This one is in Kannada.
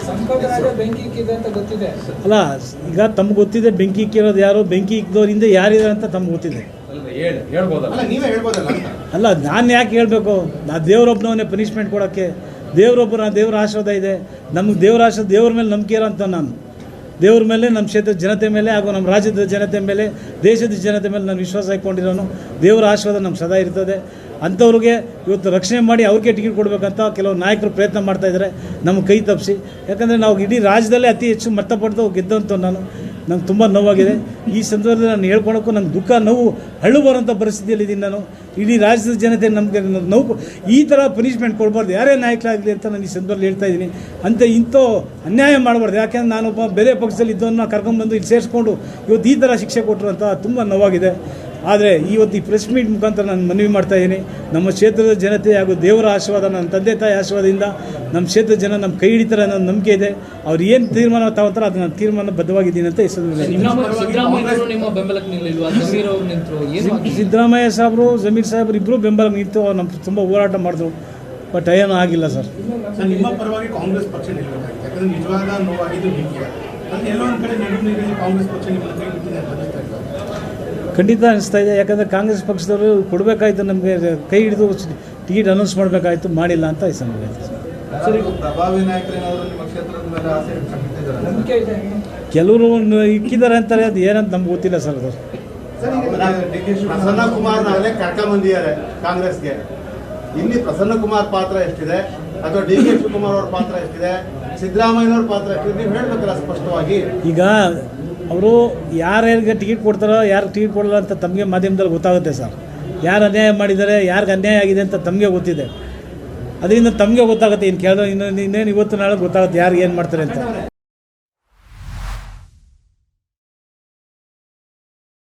ಸಂಪದರಾಜ ಬೆಂಕಿ ಇಕ್ಕಿದೆ ಅಂತ ಗೊತ್ತಿದೆ. ಅಲ್ಲ, ಈಗ ತಮ್ಗೆ ಗೊತ್ತಿದೆ ಬೆಂಕಿ ಇಕ್ಕಿರೋದು ಯಾರು, ಬೆಂಕಿ ಇಕ್ಕಿದವರಿಂದ ಯಾರಿದ್ದಾರೆ ಅಂತ ತಮ್ಗೆ ಗೊತ್ತಿದೆ. ಅಲ್ಲ, ನಾನು ಯಾಕೆ ಹೇಳಬೇಕು? ನಾ ದೇವರೊಬ್ಬನವನ್ನೇ ಪನಿಷ್ಮೆಂಟ್ ಕೊಡೋಕ್ಕೆ. ದೇವರ ಆಶೀರ್ವಾದ ಇದೆ ನಮಗೆ. ದೇವರ ಆಶೀರ್ವಾದ, ದೇವ್ರ ಮೇಲೆ ನಂಬಿಕೆ ಇರೋ ಅಂತ ನಾನು. ದೇವ್ರ ಮೇಲೆ, ನಮ್ಮ ಕ್ಷೇತ್ರದ ಜನತೆ ಮೇಲೆ ಹಾಗೂ ನಮ್ಮ ರಾಜ್ಯದ ಜನತೆ ಮೇಲೆ, ದೇಶದ ಜನತೆ ಮೇಲೆ ನಾನು ವಿಶ್ವಾಸ ಇಟ್ಕೊಂಡಿರೋನು. ದೇವರ ಆಶೀರ್ವಾದ ನಮ್ಗೆ ಸದಾ ಇರ್ತದೆ. ಅಂಥವ್ರಿಗೆ ಇವತ್ತು ರಕ್ಷಣೆ ಮಾಡಿ ಅವ್ರಿಗೆ ಟಿಕೆಟ್ ಕೊಡಬೇಕಂತ ಕೆಲವು ನಾಯಕರು ಪ್ರಯತ್ನ ಮಾಡ್ತಾಯಿದ್ದಾರೆ, ನಮಗೆ ಕೈ ತಪ್ಪಿಸಿ. ಯಾಕಂದರೆ ನಾವು ಇಡೀ ರಾಜ್ಯದಲ್ಲೇ ಅತಿ ಹೆಚ್ಚು ಮತ ಪಡೆದು ಗೆದ್ದಂಥ ನಂಗೆ ತುಂಬ ನೋವಾಗಿದೆ. ಈ ಸಂದರ್ಭದಲ್ಲಿ ನಾನು ಹೇಳ್ಕೊಳಕ್ಕೂ ನಂಗೆ ದುಃಖ, ನೋವು, ಅಳು ಬರೋಂಥ ಪರಿಸ್ಥಿತಿಯಲ್ಲಿದ್ದೀನಿ ನಾನು. ಇಡೀ ರಾಜ್ಯದ ಜನತೆ ನಮಗೆ ನೋವು, ಈ ಥರ ಪನಿಷ್ಮೆಂಟ್ ಕೊಡಬಾರ್ದು ಯಾರೇ ನಾಯಕರಾಗಲಿ ಅಂತ ನಾನು ಈ ಸಂದರ್ಭದಲ್ಲಿ ಹೇಳ್ತಾ ಇದ್ದೀನಿ. ಇಂಥ ಅನ್ಯಾಯ ಮಾಡಬಾರ್ದು. ಯಾಕೆಂದ್ರೆ ನಾನೊಬ್ಬ ಬೇರೆ ಪಕ್ಷದಲ್ಲಿ ಇದ್ದವನ್ನ ಕರ್ಕೊಂಡ್ಬಂದು ಇಲ್ಲಿ ಸೇರಿಸ್ಕೊಂಡು ಇವತ್ತು ಈ ಥರ ಶಿಕ್ಷೆ ಕೊಟ್ಟರು ಅಂತ ತುಂಬ ನೋವಾಗಿದೆ. ಆದರೆ ಇವತ್ತು ಈ ಪ್ರೆಸ್ ಮೀಟ್ ಮುಖಾಂತರ ನಾನು ಮನವಿ ಮಾಡ್ತಾಯಿದ್ದೀನಿ, ನಮ್ಮ ಕ್ಷೇತ್ರದ ಜನತೆ ಹಾಗೂ ದೇವರ ಆಶೀರ್ವಾದ, ನನ್ನ ತಂದೆ ತಾಯಿ ಆಶೀರ್ವಾದದಿಂದ ನಮ್ಮ ಕ್ಷೇತ್ರದ ಜನ ನಮ್ಮ ಕೈ ಹಿಡಿತಾರೆ ಅನ್ನೋ ನಂಬಿಕೆ ಇದೆ. ಅವ್ರು ಏನು ತೀರ್ಮಾನ ತಗೋತಾರೆ ಅದು ನಾನು ತೀರ್ಮಾನ ಬದ್ಧವಾಗಿದ್ದೀನಿ ಅಂತ ಸಿದ್ದರಾಮಯ್ಯ ಸಾಹೇಬರು, ಜಮೀರ್ ಸಾಹೇಬರು ಇಬ್ಬರು ಬೆಂಬಲ ನಿಂತು ಅವ್ರು ನಮ್ಮ ತುಂಬ ಹೋರಾಟ ಮಾಡಿದ್ರು. ಬಟ್ ಏನೂ ಆಗಿಲ್ಲ ಸರ್. ನಿಮ್ಮ ಪರವಾಗಿ ಕಾಂಗ್ರೆಸ್ ಪಕ್ಷ ನಿಲ್ಲಬೇಕಾಗಿದೆ. ಯಾಕಂದರೆ ನಿಜವಾದ ನೋವಾಗಿದ್ದು ಹೀಗೆ ಎಲ್ಲೋ ಒಂದು ಕಡೆ ನಡುವಿನಲ್ಲಿ ಕಾಂಗ್ರೆಸ್ ಪಕ್ಷ ನಿಮ್ಮ ಕೈ ಬಿಟ್ಟಿದೆ ಅಂತ ಅನಿಸ್ತಾ ಇದೆ. ಖಂಡಿತ ಅನಿಸ್ತಾ ಇದೆ. ಯಾಕಂದರೆ ಕಾಂಗ್ರೆಸ್ ಪಕ್ಷದವರು ಕೊಡಬೇಕಾಯ್ತು, ನಮಗೆ ಕೈ ಹಿಡಿದು ಟಿಕೆಟ್ ಅನೌನ್ಸ್ ಮಾಡಬೇಕಾಯ್ತು, ಮಾಡಿಲ್ಲ ಅಂತ ಈ ಸಮಯ. ಪ್ರಭಾವಿ ನಾಯಕರೇನಾದರೂ ನಿಮ್ಮ ಕ್ಷೇತ್ರದ ಮೇಲೆ ಆಸೆ ಇಟ್ಟಿದ್ದಾರೆ? ಕೆಲವರು ಇಕ್ಕಿದ್ದಾರೆ ಅಂತಾರೆ, ಅದು ಏನಂತ ನಮ್ಗೆ ಗೊತ್ತಿಲ್ಲ ಸರ್. ಅದು ಪ್ರಸನ್ನ ಕುಮಾರ್ ನಾವೇ ಕರ್ಕೊಂಬಂದಿದ್ದಾರೆ ಕಾಂಗ್ರೆಸ್ಗೆ. ಇಲ್ಲಿ ಪ್ರಸನ್ನ ಕುಮಾರ್ ಪಾತ್ರ ಎಷ್ಟಿದೆ, ಅಥವಾ ಡಿ ಕೆ ಶಿವಕುಮಾರ್ ಅವ್ರ ಪಾತ್ರ ಎಷ್ಟಿದೆ, ಸಿದ್ದರಾಮಯ್ಯನವ್ರ ಪಾತ್ರ ಎಷ್ಟಿದೆ, ನೀವು ಹೇಳ್ಬೇಕಲ್ಲ ಸ್ಪಷ್ಟವಾಗಿ. ಈಗ ಅವರು ಯಾರ್ಯಾರಿಗೆ ಟಿಕೆಟ್ ಕೊಡ್ತಾರೋ, ಯಾರು ಟಿಕೆಟ್ ಕೊಡಲ್ಲ ಅಂತ ತಮಗೆ ಮಾಧ್ಯಮದಲ್ಲಿ ಗೊತ್ತಾಗುತ್ತೆ ಸರ್. ಯಾರು ಅನ್ಯಾಯ ಮಾಡಿದ್ದಾರೆ, ಯಾರಿಗೆ ಅನ್ಯಾಯ ಆಗಿದೆ ಅಂತ ತಮಗೆ ಗೊತ್ತಿದೆ. ಅದರಿಂದ ತಮಗೆ ಗೊತ್ತಾಗುತ್ತೆ. ಇನ್ನು ಇನ್ನೇನು ಇವತ್ತು ನಾಳೆ ಗೊತ್ತಾಗುತ್ತೆ ಯಾರು ಏನು ಮಾಡ್ತಾರೆ ಅಂತ.